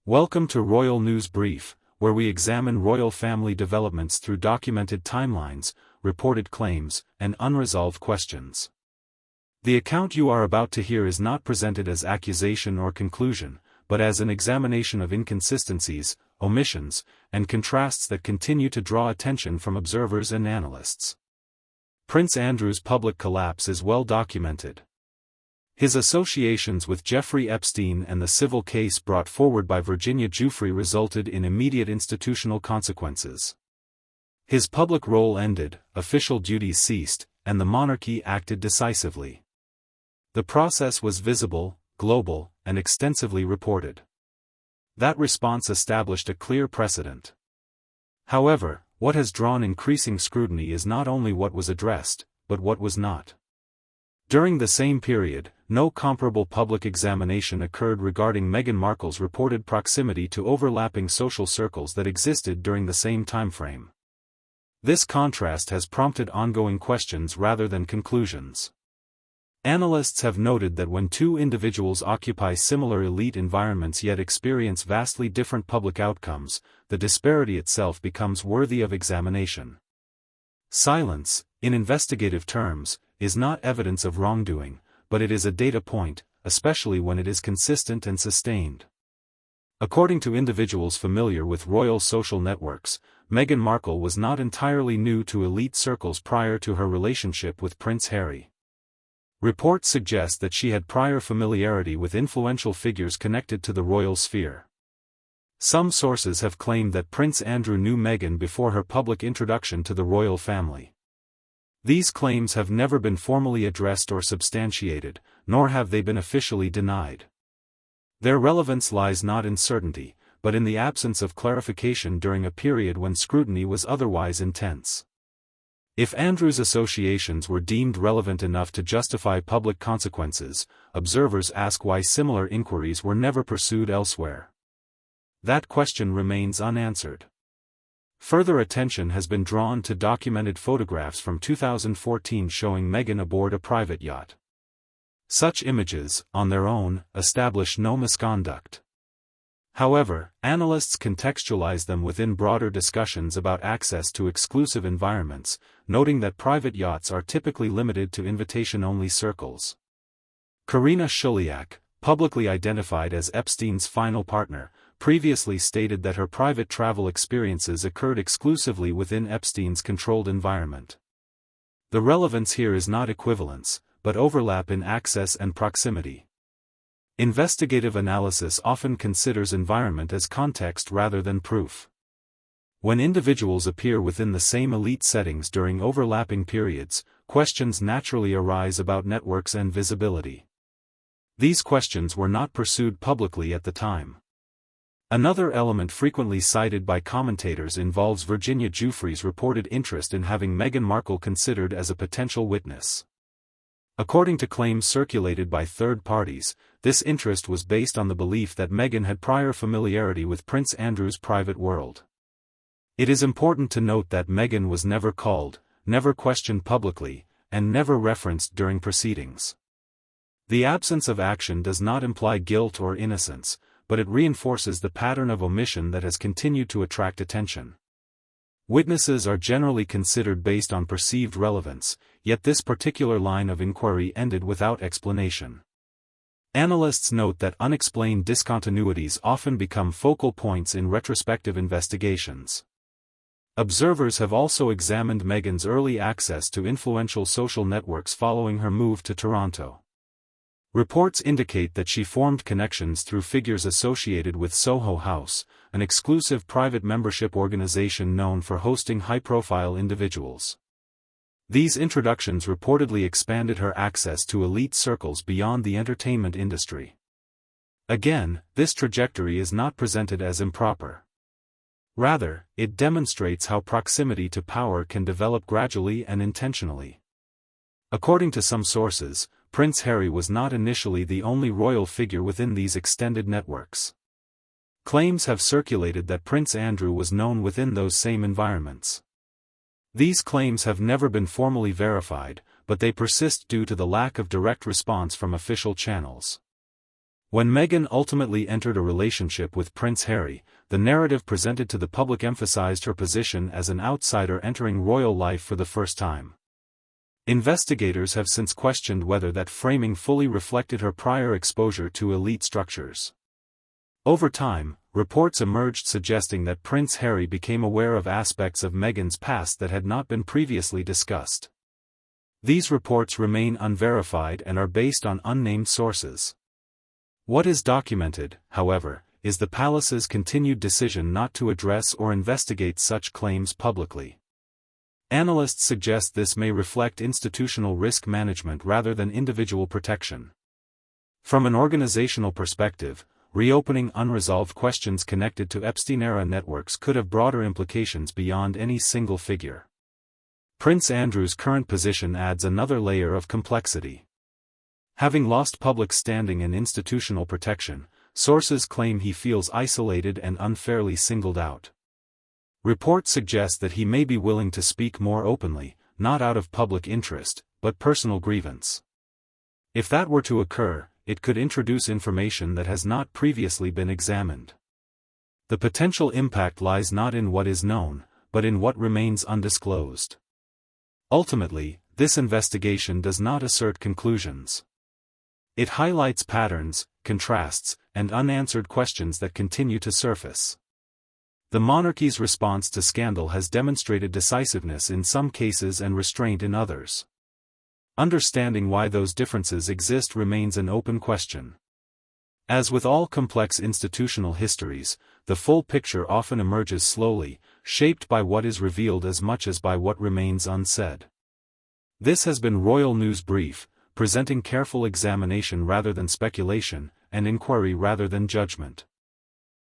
Welcome to Royal News Brief, where we examine royal family developments through documented timelines, reported claims, and unresolved questions. The account you are about to hear is not presented as accusation or conclusion, but as an examination of inconsistencies, omissions, and contrasts that continue to draw attention from observers and analysts. Prince Andrew's public collapse is well documented. His associations with Jeffrey Epstein and the civil case brought forward by Virginia Giuffre resulted in immediate institutional consequences. His public role ended, official duties ceased, and the monarchy acted decisively. The process was visible, global, and extensively reported. That response established a clear precedent. However, what has drawn increasing scrutiny is not only what was addressed, but what was not. During the same period, no comparable public examination occurred regarding Meghan Markle's reported proximity to overlapping social circles that existed during the same timeframe. This contrast has prompted ongoing questions rather than conclusions. Analysts have noted that when two individuals occupy similar elite environments yet experience vastly different public outcomes, the disparity itself becomes worthy of examination. Silence, in investigative terms, is not evidence of wrongdoing, but it is a data point, especially when it is consistent and sustained. According to individuals familiar with royal social networks, Meghan Markle was not entirely new to elite circles prior to her relationship with Prince Harry. Reports suggest that she had prior familiarity with influential figures connected to the royal sphere. Some sources have claimed that Prince Andrew knew Meghan before her public introduction to the royal family. These claims have never been formally addressed or substantiated, nor have they been officially denied. Their relevance lies not in certainty, but in the absence of clarification during a period when scrutiny was otherwise intense. If Andrew's associations were deemed relevant enough to justify public consequences, observers ask why similar inquiries were never pursued elsewhere. That question remains unanswered. Further attention has been drawn to documented photographs from 2014 showing Meghan aboard a private yacht. Such images, on their own, establish no misconduct. However, analysts contextualize them within broader discussions about access to exclusive environments, noting that private yachts are typically limited to invitation-only circles. Karina Shuliak, publicly identified as Epstein's final partner, previously stated that her private travel experiences occurred exclusively within Epstein's controlled environment. The relevance here is not equivalence, but overlap in access and proximity. Investigative analysis often considers environment as context rather than proof. When individuals appear within the same elite settings during overlapping periods, questions naturally arise about networks and visibility. These questions were not pursued publicly at the time. Another element frequently cited by commentators involves Virginia Giuffre's reported interest in having Meghan Markle considered as a potential witness. According to claims circulated by third parties, this interest was based on the belief that Meghan had prior familiarity with Prince Andrew's private world. It is important to note that Meghan was never called, never questioned publicly, and never referenced during proceedings. The absence of action does not imply guilt or innocence, but it reinforces the pattern of omission that has continued to attract attention. Witnesses are generally considered based on perceived relevance, yet this particular line of inquiry ended without explanation. Analysts note that unexplained discontinuities often become focal points in retrospective investigations. Observers have also examined Meghan's early access to influential social networks following her move to Toronto. Reports indicate that she formed connections through figures associated with Soho House, an exclusive private membership organization known for hosting high-profile individuals. These introductions reportedly expanded her access to elite circles beyond the entertainment industry. Again, this trajectory is not presented as improper. Rather, it demonstrates how proximity to power can develop gradually and intentionally. According to some sources, Prince Harry was not initially the only royal figure within these extended networks. Claims have circulated that Prince Andrew was known within those same environments. These claims have never been formally verified, but they persist due to the lack of direct response from official channels. When Meghan ultimately entered a relationship with Prince Harry, the narrative presented to the public emphasized her position as an outsider entering royal life for the first time. Investigators have since questioned whether that framing fully reflected her prior exposure to elite structures. Over time, reports emerged suggesting that Prince Harry became aware of aspects of Meghan's past that had not been previously discussed. These reports remain unverified and are based on unnamed sources. What is documented, however, is the palace's continued decision not to address or investigate such claims publicly. Analysts suggest this may reflect institutional risk management rather than individual protection. From an organizational perspective, reopening unresolved questions connected to Epstein-era networks could have broader implications beyond any single figure. Prince Andrew's current position adds another layer of complexity. Having lost public standing and institutional protection, sources claim he feels isolated and unfairly singled out. Reports suggest that he may be willing to speak more openly, not out of public interest, but personal grievance. If that were to occur, it could introduce information that has not previously been examined. The potential impact lies not in what is known, but in what remains undisclosed. Ultimately, this investigation does not assert conclusions. It highlights patterns, contrasts, and unanswered questions that continue to surface. The monarchy's response to scandal has demonstrated decisiveness in some cases and restraint in others. Understanding why those differences exist remains an open question. As with all complex institutional histories, the full picture often emerges slowly, shaped by what is revealed as much as by what remains unsaid. This has been Royal News Brief, presenting careful examination rather than speculation, and inquiry rather than judgment.